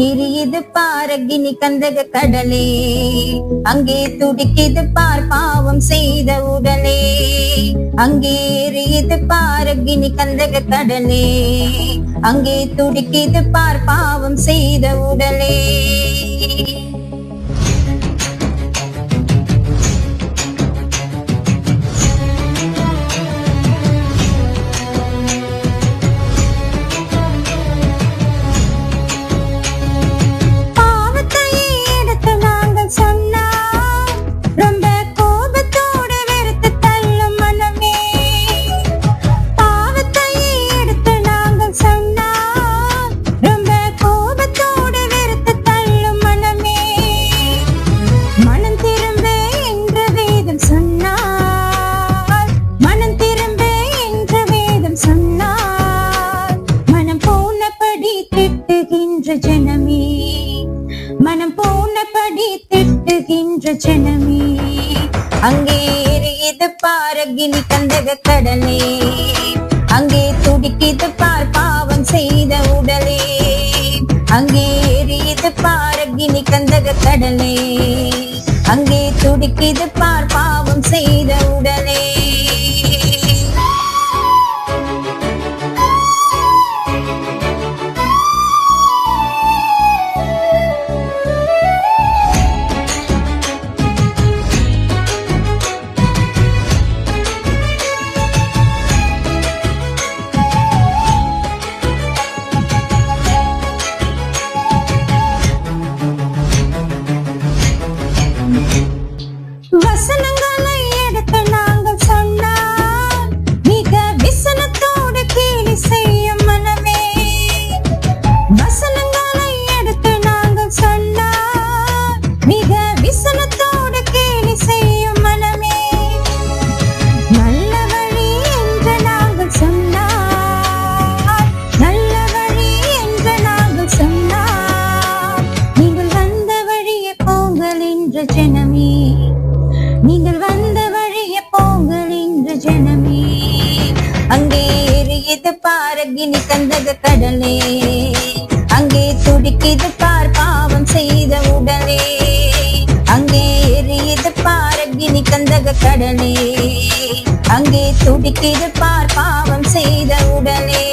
எரியுது பார் அக்னி கந்தக கடலே, அங்கே துடிக்குது பார் பாவம் செய்த உடலே. அங்கே எரியுது பார் அக்னி கந்தக கடலே, அங்கே துடிக்குது பார் பாவம் செய்த உடலே. ஜனமே மனம் போனபடி திட்டுகின்ற ஜனமே, அங்கே எரியுது பார் அக்னி கந்தக கடலே, அங்கே துடிக்குது பார் பாவம் செய்த உடலே. அங்கே எரியுது பார் அக்னி கந்தக கடலே, அங்கே துடிக்குது பார் பாவம் செய்த உடலே. வசனங்களை எடுத்து நாங்கள் சொன்னால் மிக விசனத்தோடு கேலி செய்யும் மனமே. வசனங்களை எடுத்து நாங்கள் சொன்னால் மிக விசனத்தோடு கேலி செய்யும் மனமே. நல்ல வழி என்று நாங்கள் சொன்னால், நல்ல வழி என்று நாங்கள் சொன்னால், நீங்கள் வந்த வழியே போங்கள் என்ற ஜனமே, நீங்கள் வந்த வழியே போங்கள் என்ற ஜனமே. அங்கே எரியுது பார் அக்னி கந்தக கடலே, அங்கே துடிக்குது பார் பாவம் செய்த உடலே. அங்கே எரியுது பார் அக்னி கந்தக கடலே, அங்கே துடிக்குது பார் பாவம் செய்த உடலே.